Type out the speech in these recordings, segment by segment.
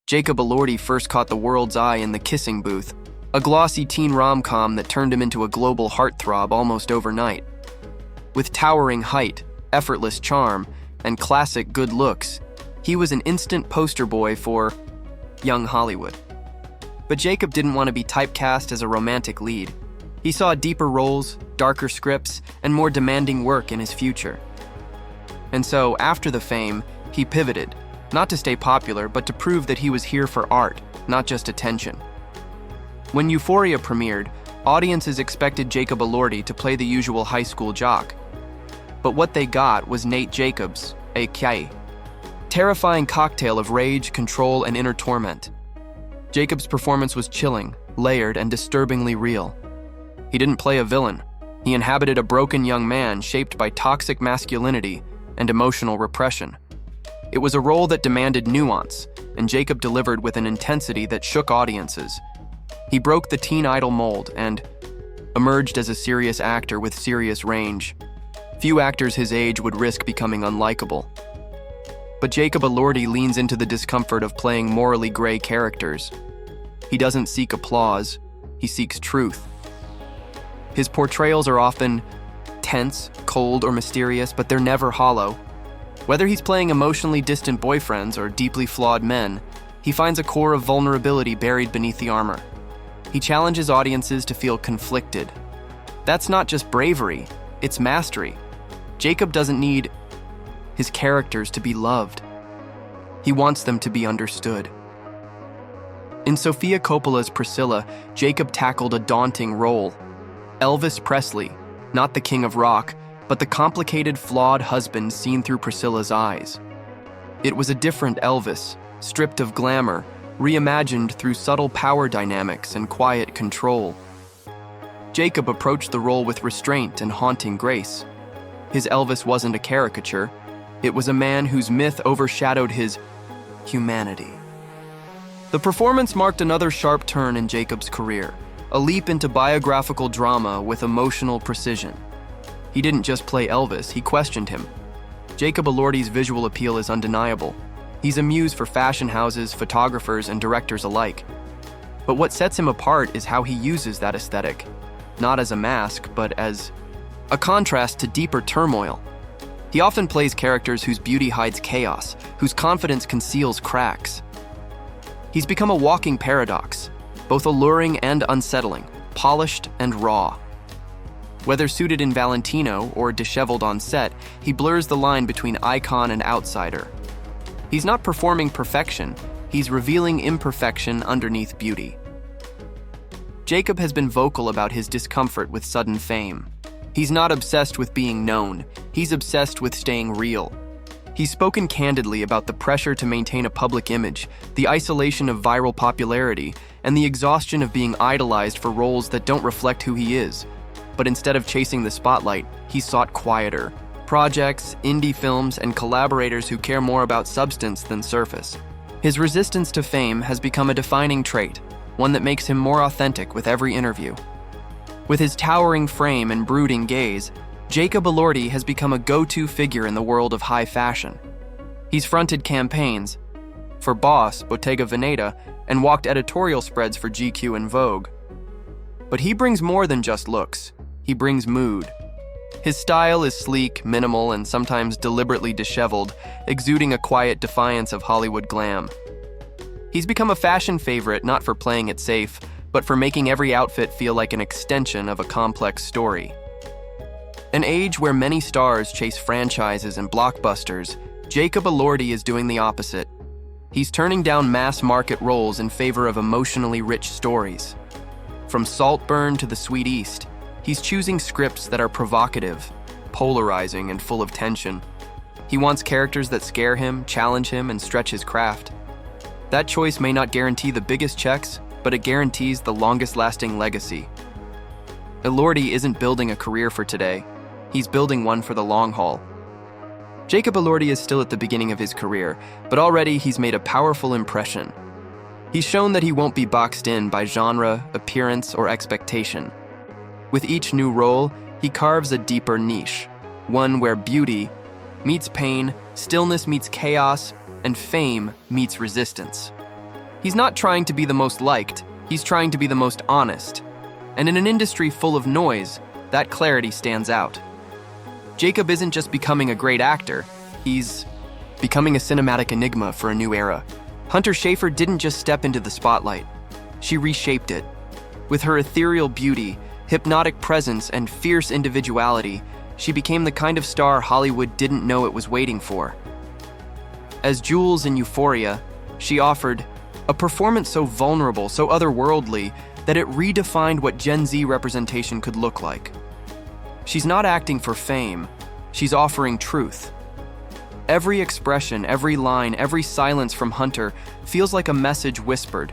Jacob Elordi first caught the world's eye in The Kissing Booth, a glossy teen rom-com that turned him into a global heartthrob almost overnight. With towering height, effortless charm, and classic good looks, he was an instant poster boy for young Hollywood. But Jacob didn't want to be typecast as a romantic lead. He saw deeper roles, darker scripts, and more demanding work in his future. And so, after the fame, he pivoted, not to stay popular, but to prove that he was here for art, not just attention. When Euphoria premiered, audiences expected Jacob Elordi to play the usual high school jock. But what they got was Nate Jacobs, a terrifying cocktail of rage, control, and inner torment. Jacobs' performance was chilling, layered, and disturbingly real. He didn't play a villain. He inhabited a broken young man shaped by toxic masculinity and emotional repression. It was a role that demanded nuance, and Jacob delivered with an intensity that shook audiences. He broke the teen idol mold and emerged as a serious actor with serious range. Few actors his age would risk becoming unlikable. But Jacob Elordi leans into the discomfort of playing morally gray characters. He doesn't seek applause, he seeks truth. His portrayals are often tense, cold, or mysterious, but they're never hollow. Whether he's playing emotionally distant boyfriends or deeply flawed men, he finds a core of vulnerability buried beneath the armor. He challenges audiences to feel conflicted. That's not just bravery, it's mastery. Jacob doesn't need his characters to be loved. He wants them to be understood. In Sofia Coppola's Priscilla, Jacob tackled a daunting role. Elvis Presley, not the king of rock, but the complicated, flawed husband seen through Priscilla's eyes. It was a different Elvis, stripped of glamour, reimagined through subtle power dynamics and quiet control. Jacob approached the role with restraint and haunting grace. His Elvis wasn't a caricature. It was a man whose myth overshadowed his humanity. The performance marked another sharp turn in Jacob's career, a leap into biographical drama with emotional precision. He didn't just play Elvis, he questioned him. Jacob Elordi's visual appeal is undeniable. He's a muse for fashion houses, photographers, and directors alike. But what sets him apart is how he uses that aesthetic, not as a mask, but as a contrast to deeper turmoil. He often plays characters whose beauty hides chaos, whose confidence conceals cracks. He's become a walking paradox, both alluring and unsettling, polished and raw. Whether suited in Valentino or disheveled on set, he blurs the line between icon and outsider. He's not performing perfection, he's revealing imperfection underneath beauty. Jacob has been vocal about his discomfort with sudden fame. He's not obsessed with being known, he's obsessed with staying real. He's spoken candidly about the pressure to maintain a public image, the isolation of viral popularity, and the exhaustion of being idolized for roles that don't reflect who he is. But instead of chasing the spotlight, he sought quieter projects, indie films, and collaborators who care more about substance than surface. His resistance to fame has become a defining trait, one that makes him more authentic with every interview. With his towering frame and brooding gaze, Jacob Elordi has become a go-to figure in the world of high fashion. He's fronted campaigns for Boss, Bottega Veneta, and walked editorial spreads for GQ and Vogue. But he brings more than just looks. He brings mood. His style is sleek, minimal, and sometimes deliberately disheveled, exuding a quiet defiance of Hollywood glam. He's become a fashion favorite not for playing it safe, but for making every outfit feel like an extension of a complex story. An age where many stars chase franchises and blockbusters, Jacob Elordi is doing the opposite. He's turning down mass-market roles in favor of emotionally rich stories. From Saltburn to the Sweet East, he's choosing scripts that are provocative, polarizing, and full of tension. He wants characters that scare him, challenge him, and stretch his craft. That choice may not guarantee the biggest checks, but it guarantees the longest-lasting legacy. Elordi isn't building a career for today. He's building one for the long haul. Jacob Elordi is still at the beginning of his career, but already he's made a powerful impression. He's shown that he won't be boxed in by genre, appearance, or expectation. With each new role, he carves a deeper niche, one where beauty meets pain, stillness meets chaos, and fame meets resistance. He's not trying to be the most liked, he's trying to be the most honest. And in an industry full of noise, that clarity stands out. Jacob isn't just becoming a great actor, he's becoming a cinematic enigma for a new era. Hunter Schafer didn't just step into the spotlight, she reshaped it. With her ethereal beauty, hypnotic presence, and fierce individuality, she became the kind of star Hollywood didn't know it was waiting for. As Jules in Euphoria, she offered a performance so vulnerable, so otherworldly, that it redefined what Gen Z representation could look like. She's not acting for fame, she's offering truth. Every expression, every line, every silence from Hunter feels like a message whispered,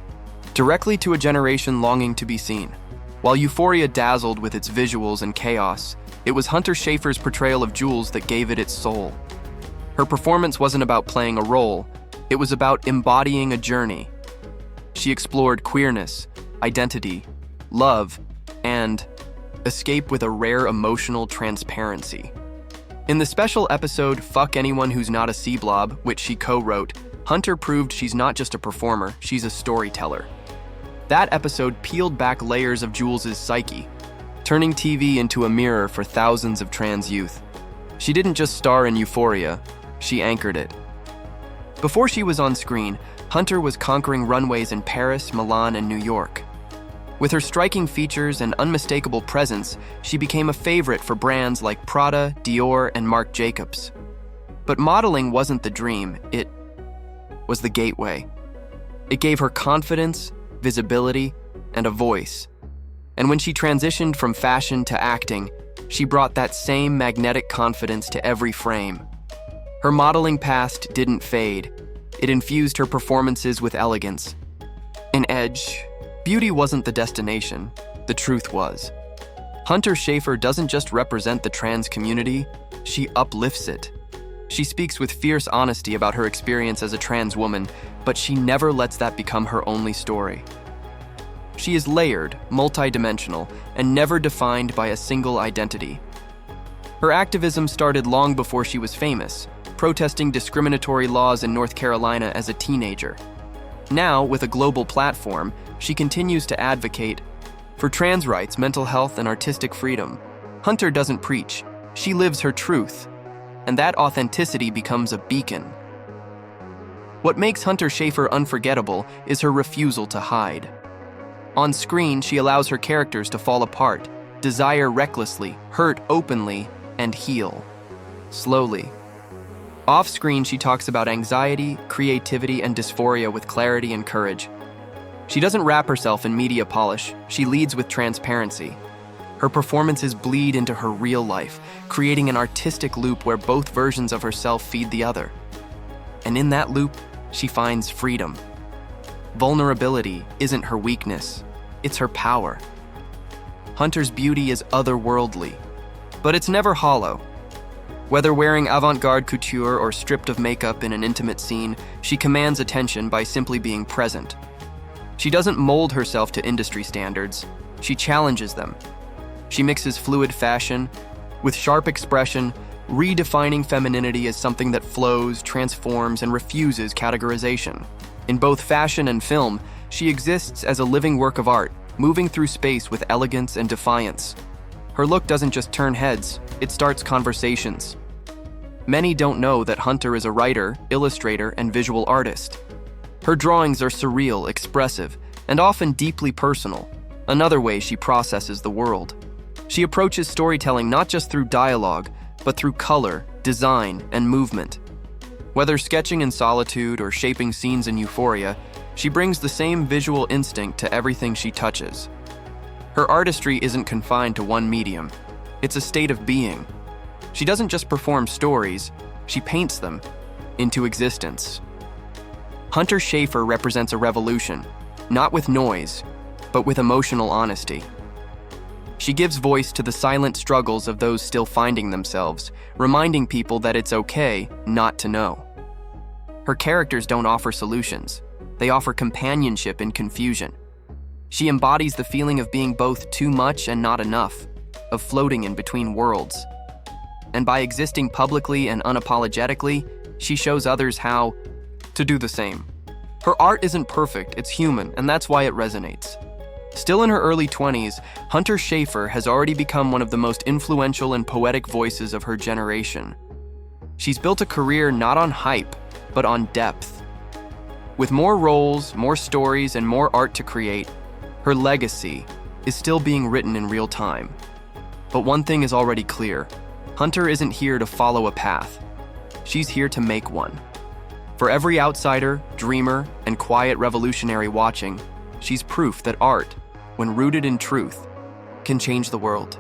directly to a generation longing to be seen. While Euphoria dazzled with its visuals and chaos, it was Hunter Schafer's portrayal of Jules that gave it its soul. Her performance wasn't about playing a role, it was about embodying a journey. She explored queerness, identity, love, and escape with a rare emotional transparency. In the special episode Fuck Anyone Who's Not a C-Blob, which she co-wrote, Hunter proved she's not just a performer, she's a storyteller. That episode peeled back layers of Jules' psyche, turning TV into a mirror for thousands of trans youth. She didn't just star in Euphoria, she anchored it. Before she was on screen, Hunter was conquering runways in Paris, Milan, and New York. With her striking features and unmistakable presence, she became a favorite for brands like Prada, Dior, and Marc Jacobs. But modeling wasn't the dream, it was the gateway. It gave her confidence, visibility, and a voice. And when she transitioned from fashion to acting, she brought that same magnetic confidence to every frame. Her modeling past didn't fade. It infused her performances with elegance. In Edge, beauty wasn't the destination, the truth was. Hunter Schafer doesn't just represent the trans community, she uplifts it. She speaks with fierce honesty about her experience as a trans woman, but she never lets that become her only story. She is layered, multidimensional, and never defined by a single identity. Her activism started long before she was famous, protesting discriminatory laws in North Carolina as a teenager. Now, with a global platform, she continues to advocate for trans rights, mental health, and artistic freedom. Hunter doesn't preach, she lives her truth, and that authenticity becomes a beacon. What makes Hunter Schafer unforgettable is her refusal to hide. On screen, she allows her characters to fall apart, desire recklessly, hurt openly, and heal slowly. Off-screen, she talks about anxiety, creativity, and dysphoria with clarity and courage. She doesn't wrap herself in media polish, she leads with transparency. Her performances bleed into her real life, creating an artistic loop where both versions of herself feed the other. And in that loop, she finds freedom. Vulnerability isn't her weakness, it's her power. Hunter's beauty is otherworldly, but it's never hollow. Whether wearing avant-garde couture or stripped of makeup in an intimate scene, she commands attention by simply being present. She doesn't mold herself to industry standards, she challenges them. She mixes fluid fashion with sharp expression, redefining femininity as something that flows, transforms, and refuses categorization. In both fashion and film, she exists as a living work of art, moving through space with elegance and defiance. Her look doesn't just turn heads, it starts conversations. Many don't know that Hunter is a writer, illustrator, and visual artist. Her drawings are surreal, expressive, and often deeply personal, another way she processes the world. She approaches storytelling not just through dialogue, but through color, design, and movement. Whether sketching in solitude or shaping scenes in Euphoria, she brings the same visual instinct to everything she touches. Her artistry isn't confined to one medium. It's a state of being. She doesn't just perform stories, she paints them into existence. Hunter Schafer represents a revolution, not with noise, but with emotional honesty. She gives voice to the silent struggles of those still finding themselves, reminding people that it's okay not to know. Her characters don't offer solutions. They offer companionship in confusion. She embodies the feeling of being both too much and not enough, of floating in between worlds. And by existing publicly and unapologetically, she shows others how to do the same. Her art isn't perfect, it's human, and that's why it resonates. Still in her early 20s, Hunter Schafer has already become one of the most influential and poetic voices of her generation. She's built a career not on hype, but on depth. With more roles, more stories, and more art to create, her legacy is still being written in real time. But one thing is already clear: Hunter isn't here to follow a path. She's here to make one. For every outsider, dreamer, and quiet revolutionary watching, she's proof that art, when rooted in truth, can change the world.